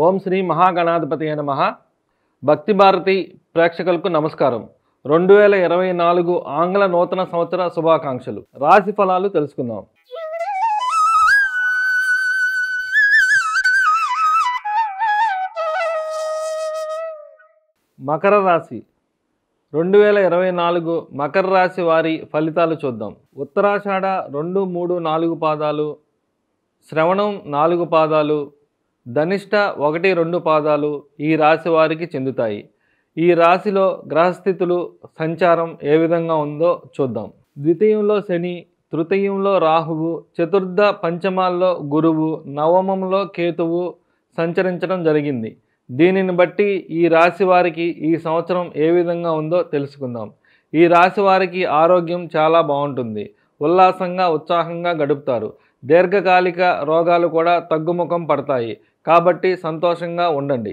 ఓం శ్రీ మహాగణాధిపతి నమః. భక్తి భారతి ప్రేక్షకులకు నమస్కారం. 2024 ఆంగ్ల నూతన సంవత్సర శుభాకాంక్షలు. రాశి ఫలాలు తెలుసుకుందాం. మకర రాశి 2024 మకర రాశి వారి ఫలితాలు చూద్దాం. ఉత్తరాషాఢ 2, 3, 4 పాదాలు, శ్రవణం 4 పాదాలు, ధనిష్ట 1, 2 పాదాలు ఈ రాశి వారికి చెందుతాయి. ఈ రాశిలో గ్రహస్థితులు సంచారం ఏ విధంగా ఉందో చూద్దాం. ద్వితీయంలో శని, తృతీయంలో రాహువు, చతుర్థ పంచమాల్లో గురువు, నవమంలో కేతువు సంచరించడం జరిగింది. దీనిని బట్టి ఈ రాశి వారికి ఈ సంవత్సరం ఏ విధంగా ఉందో తెలుసుకుందాం. ఈ రాశి వారికి ఆరోగ్యం చాలా బాగుంటుంది. ఉల్లాసంగా ఉత్సాహంగా గడుపుతారు. దీర్ఘకాలిక రోగాలు కూడా తగ్గుముఖం పడతాయి. కాబట్టి సంతోషంగా ఉండండి.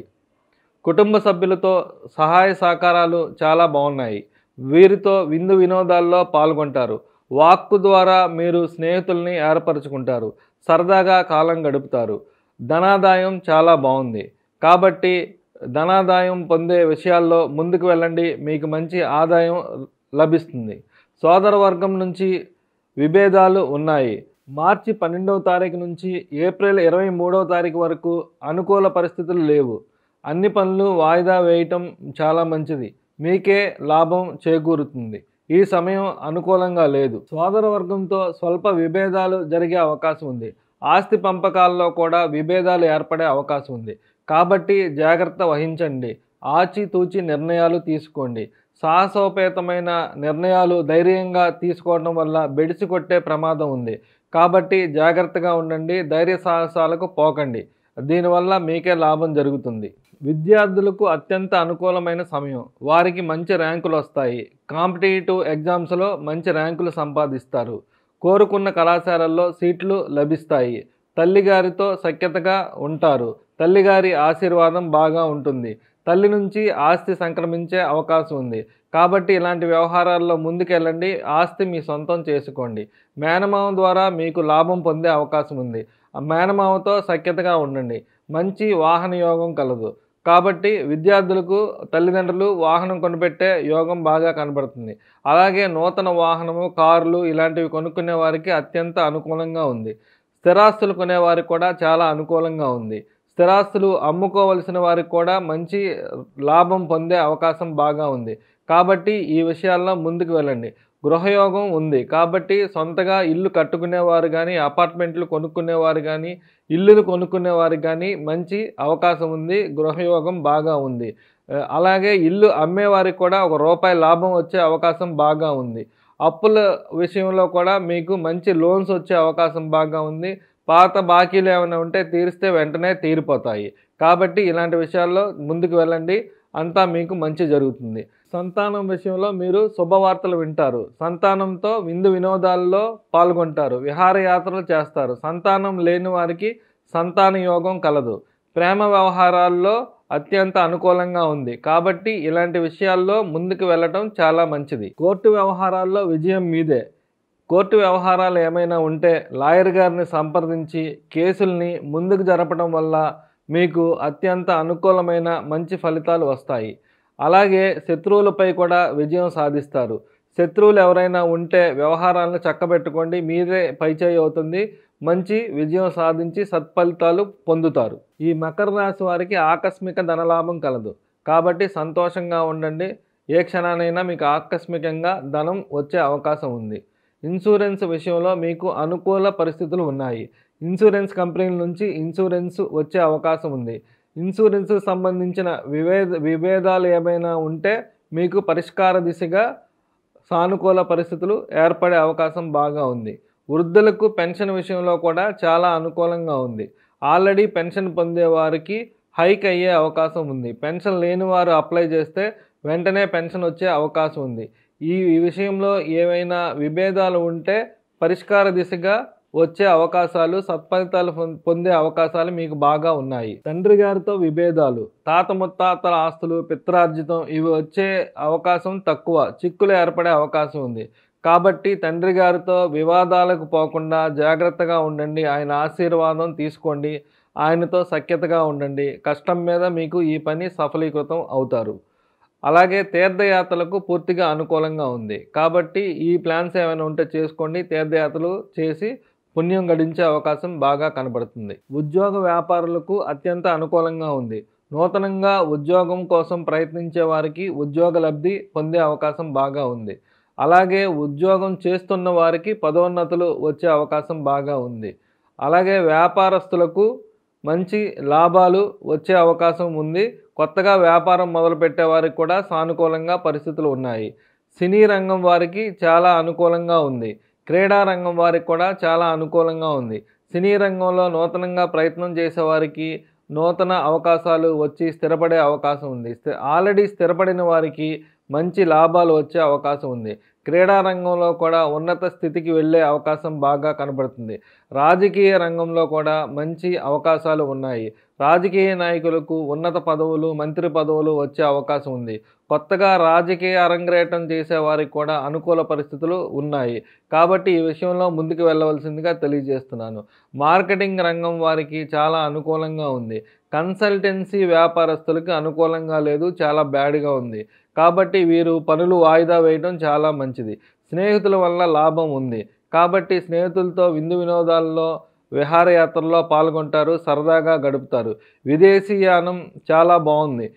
కుటుంబ సభ్యులతో సహాయ సహకారాలు చాలా బాగున్నాయి. వీరితో విందు వినోదాల్లో పాల్గొంటారు. వాక్కు ద్వారా మీరు స్నేహితుల్ని ఏర్పరచుకుంటారు. సరదాగా కాలం గడుపుతారు. ధనాదాయం చాలా బాగుంది. కాబట్టి ధనాదాయం పొందే విషయాల్లో ముందుకు వెళ్ళండి. మీకు మంచి ఆదాయం లభిస్తుంది. సోదర వర్గం నుంచి విభేదాలు ఉన్నాయి. మార్చి 12వ తారీఖు నుంచి ఏప్రిల్ 23వ తారీఖు వరకు అనుకూల పరిస్థితులు లేవు. అన్ని పనులు వాయిదా వేయటం చాలా మంచిది. మీకే లాభం చేకూరుతుంది. ఈ సమయం అనుకూలంగా లేదు. సోదర వర్గంతో స్వల్ప విభేదాలు జరిగే అవకాశం ఉంది. ఆస్తి పంపకాల్లో కూడా విభేదాలు ఏర్పడే అవకాశం ఉంది. కాబట్టి జాగ్రత్త వహించండి. ఆచితూచి నిర్ణయాలు తీసుకోండి. సాహసోపేతమైన నిర్ణయాలు ధైర్యంగా తీసుకోవడం వల్ల బెడిసి కొట్టే ప్రమాదం ఉంది. కాబట్టి జాగ్రత్తగా ఉండండి. ధైర్య సాహసాలకు పోకండి. దీనివల్ల మీకే లాభం జరుగుతుంది. విద్యార్థులకు అత్యంత అనుకూలమైన సమయం. వారికి మంచి ర్యాంకులు వస్తాయి. కాంపిటేటివ్ ఎగ్జామ్స్లో మంచి ర్యాంకులు సంపాదిస్తారు. కోరుకున్న కళాశాలల్లో సీట్లు లభిస్తాయి. తల్లిగారితో సఖ్యతగా ఉంటారు. తల్లిగారి ఆశీర్వాదం బాగా ఉంటుంది. తల్లి నుంచి ఆస్తి సంక్రమించే అవకాశం ఉంది. కాబట్టి ఇలాంటి వ్యవహారాల్లో ముందుకెళ్ళండి. ఆస్తి మీ సొంతం చేసుకోండి. మేనమామ ద్వారా మీకు లాభం పొందే అవకాశం ఉంది. మేనమామతో సఖ్యతగా ఉండండి. మంచి వాహన యోగం కలదు. కాబట్టి విద్యార్థులకు తల్లిదండ్రులు వాహనం కొనిపెట్టే యోగం బాగా కనబడుతుంది. అలాగే నూతన వాహనము, కార్లు ఇలాంటివి కొనుక్కునే వారికి అత్యంత అనుకూలంగా ఉంది. స్థిరాస్తులు కొనేవారికి కూడా చాలా అనుకూలంగా ఉంది. స్థిరాస్తులు అమ్ముకోవలసిన వారికి కూడా మంచి లాభం పొందే అవకాశం బాగా ఉంది. కాబట్టి ఈ విషయాల్లో ముందుకు వెళ్ళండి. గృహయోగం ఉంది. కాబట్టి సొంతగా ఇల్లు కట్టుకునేవారు కానీ, అపార్ట్మెంట్లు కొనుక్కునేవారు కానీ, ఇల్లులు కొనుక్కునేవారికి కానీ మంచి అవకాశం ఉంది. గృహయోగం బాగా ఉంది. అలాగే ఇల్లు అమ్మేవారికి కూడా ₹1 లాభం వచ్చే అవకాశం బాగా ఉంది. అప్పుల విషయంలో కూడా మీకు మంచి లోన్స్ వచ్చే అవకాశం బాగా ఉంది. పాత బాకీలు ఏమైనా ఉంటే తీరిస్తే వెంటనే తీరిపోతాయి. కాబట్టి ఇలాంటి విషయాల్లో ముందుకు వెళ్ళండి. అంతా మీకు మంచి జరుగుతుంది. సంతానం విషయంలో మీరు శుభవార్తలు వింటారు. సంతానంతో విందు వినోదాల్లో పాల్గొంటారు. విహారయాత్రలు చేస్తారు. సంతానం లేని వారికి సంతాన యోగం కలదు. ప్రేమ వ్యవహారాల్లో అత్యంత అనుకూలంగా ఉంది. కాబట్టి ఇలాంటి విషయాల్లో ముందుకు వెళ్ళటం చాలా మంచిది. కోర్టు వ్యవహారాల్లో విజయం మీదే. కోర్టు వ్యవహారాలు ఏమైనా ఉంటే లాయర్ గారిని సంప్రదించి కేసుల్ని ముందుకు జరపడం వల్ల మీకు అత్యంత అనుకూలమైన మంచి ఫలితాలు వస్తాయి. అలాగే శత్రువులపై కూడా విజయం సాధిస్తారు. శత్రువులు ఎవరైనా ఉంటే వ్యవహారాలను చక్కబెట్టుకోండి. మీదే పైచేయి అవుతుంది. మంచి విజయం సాధించి సత్ఫలితాలు పొందుతారు. ఈ మకర రాశి వారికి ఆకస్మిక ధనలాభం కలదు. కాబట్టి సంతోషంగా ఉండండి. ఏ క్షణానైనా మీకు ఆకస్మికంగా ధనం వచ్చే అవకాశం ఉంది. ఇన్సూరెన్స్ విషయంలో మీకు అనుకూల పరిస్థితులు ఉన్నాయి. ఇన్సూరెన్స్ కంపెనీల నుంచి ఇన్సూరెన్స్ వచ్చే అవకాశం ఉంది. ఇన్సూరెన్స్కి సంబంధించిన విభేదాలు ఏమైనా ఉంటే మీకు పరిష్కార దిశగా సానుకూల పరిస్థితులు ఏర్పడే అవకాశం బాగా ఉంది. వృద్ధులకు పెన్షన్ విషయంలో కూడా చాలా అనుకూలంగా ఉంది. ఆల్రెడీ పెన్షన్ పొందే వారికి హైక్ అయ్యే అవకాశం ఉంది. పెన్షన్ లేని వారు అప్లై చేస్తే వెంటనే పెన్షన్ వచ్చే అవకాశం ఉంది. ఈ విషయంలో ఏవైనా విభేదాలు ఉంటే పరిష్కార దిశగా వచ్చే అవకాశాలు, సత్ఫలితాలు పొందే అవకాశాలు మీకు బాగా ఉన్నాయి. తండ్రి గారితో విభేదాలు, తాత ముత్తాతల ఆస్తులు, పిత్రార్జితం ఇవి వచ్చే అవకాశం తక్కువ. చిక్కులు ఏర్పడే అవకాశం ఉంది. కాబట్టి తండ్రి గారితో వివాదాలకు పోకుండా జాగ్రత్తగా ఉండండి. ఆయన ఆశీర్వాదం తీసుకోండి. ఆయనతో సఖ్యతగా ఉండండి. కష్టం మీద మీకు ఈ పని సఫలీకృతం అవుతారు. అలాగే తీర్థయాత్రలకు పూర్తిగా అనుకూలంగా ఉంది. కాబట్టి ఈ ప్లాన్స్ ఏమైనా ఉంటే చేసుకోండి. తీర్థయాత్రలు చేసి పుణ్యం గడించే అవకాశం బాగా కనబడుతుంది. ఉద్యోగ వ్యాపారులకు అత్యంత అనుకూలంగా ఉంది. నూతనంగా ఉద్యోగం కోసం ప్రయత్నించే వారికి ఉద్యోగ లబ్ధి పొందే అవకాశం బాగా ఉంది. అలాగే ఉద్యోగం చేస్తున్న వారికి పదోన్నతులు వచ్చే అవకాశం బాగా ఉంది. అలాగే వ్యాపారస్తులకు మంచి లాభాలు వచ్చే అవకాశం ఉంది. కొత్తగా వ్యాపారం మొదలుపెట్టే వారికి కూడా సానుకూలంగా పరిస్థితులు ఉన్నాయి. సినీ రంగం వారికి చాలా అనుకూలంగా ఉంది. క్రీడా రంగం వారికి కూడా చాలా అనుకూలంగా ఉంది. సినీ రంగంలో నూతనంగా ప్రయత్నం చేసేవారికి నూతన అవకాశాలు వచ్చి స్థిరపడే అవకాశం ఉంది. ఆల్రెడీ స్థిరపడిన వారికి మంచి లాభాలు వచ్చే అవకాశం ఉంది. క్రీడా రంగంలో కూడా ఉన్నత స్థితికి వెళ్ళే అవకాశం బాగా కనబడుతుంది. రాజకీయ రంగంలో కూడా మంచి అవకాశాలు ఉన్నాయి. రాజకీయ నాయకులకు ఉన్నత పదవులు, మంత్రి పదవులు వచ్చే అవకాశం ఉంది. కొత్తగా రాజకీయ అరంగేట్రం చేసే వారికి కూడా అనుకూల పరిస్థితులు ఉన్నాయి. కాబట్టి ఈ విషయంలో ముందుకు వెళ్ళవలసిందిగా తెలియజేస్తున్నాను. మార్కెటింగ్ రంగం వారికి చాలా అనుకూలంగా ఉంది. కన్సల్టెన్సీ వ్యాపారస్తులకు అనుకూలంగా లేదు, చాలా బ్యాడ్గా ఉంది. కాబట్టి వీరు పనులు వాయిదా వేయడం చాలా మంచిది. స్నేహితుల వల్ల లాభం ఉంది. కాబట్టి స్నేహితులతో విందు వినోదాల్లో, విహారయాత్రల్లో పాల్గొంటారు, సరదాగా గడుపుతారు. విదేశీయానం చాలా బాగుంది.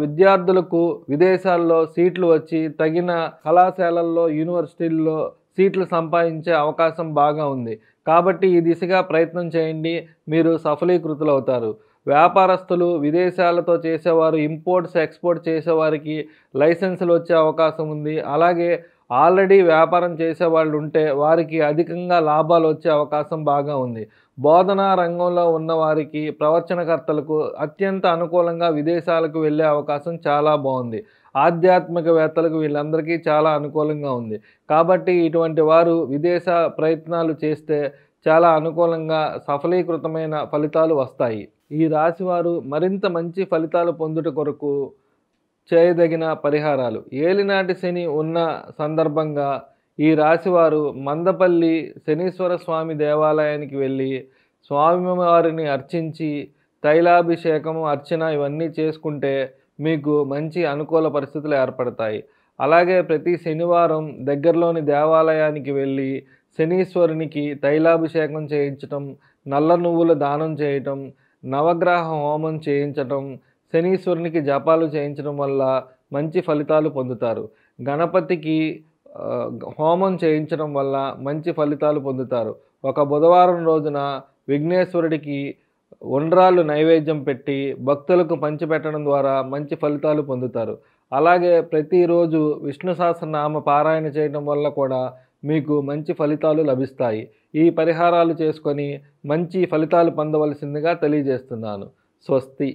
విద్యార్థులకు విదేశాల్లో సీట్లు వచ్చి తగిన కళాశాలల్లో, యూనివర్సిటీల్లో సీట్లు సంపాదించే అవకాశం బాగా ఉంది. కాబట్టి ఈ దిశగా ప్రయత్నం చేయండి, మీరు సఫలీకృతులవుతారు. వ్యాపారస్తులు, విదేశాలతో చేసేవారు, ఇంపోర్ట్స్ ఎక్స్పోర్ట్ చేసేవారికి లైసెన్సులు వచ్చే అవకాశం ఉంది. అలాగే ఆల్రెడీ వ్యాపారం చేసేవాళ్ళు ఉంటే వారికి అధికంగా లాభాలు వచ్చే అవకాశం బాగా ఉంది. బోధనా రంగంలో ఉన్నవారికి, ప్రవచనకర్తలకు అత్యంత అనుకూలంగా విదేశాలకు వెళ్ళే అవకాశం చాలా బాగుంది. ఆధ్యాత్మికవేత్తలకు వీళ్ళందరికీ చాలా అనుకూలంగా ఉంది. కాబట్టి ఇటువంటి వారు విదేశ ప్రయత్నాలు చేస్తే చాలా అనుకూలంగా సఫలీకృతమైన ఫలితాలు వస్తాయి. ఈ రాశివారు మరింత మంచి ఫలితాలు పొందుట కొరకు చేయదగిన పరిహారాలు. ఏలినాటి శని ఉన్న సందర్భంగా ఈ రాశివారు మందపల్లి శనీశ్వర స్వామి దేవాలయానికి వెళ్ళి స్వామివారిని అర్చించి తైలాభిషేకము, అర్చన ఇవన్నీ చేసుకుంటే మీకు మంచి అనుకూల పరిస్థితులు ఏర్పడతాయి. అలాగే ప్రతి శనివారం దగ్గరలోని దేవాలయానికి వెళ్ళి శనీశ్వరునికి తైలాభిషేకం చేయించటం, నల్ల నువ్వుల దానం చేయటం, నవగ్రహ హోమం చేయించటం, శనీశ్వరునికి జపాలు చేయించడం వల్ల మంచి ఫలితాలు పొందుతారు. గణపతికి హోమం చేయించడం వల్ల మంచి ఫలితాలు పొందుతారు. ఒక బుధవారం రోజున విఘ్నేశ్వరుడికి ఉండ్రాళ్ళు నైవేద్యం పెట్టి భక్తులకు పంచిపెట్టడం ద్వారా మంచి ఫలితాలు పొందుతారు. అలాగే ప్రతిరోజు విష్ణు సహస్రనామ పారాయణ చేయడం వల్ల కూడా మీకు మంచి ఫలితాలు లభిస్తాయి. ఈ పరిహారాలు చేసుకొని మంచి ఫలితాలు పొందవలసిందిగా తెలియజేస్తున్నాను. స్వస్తి.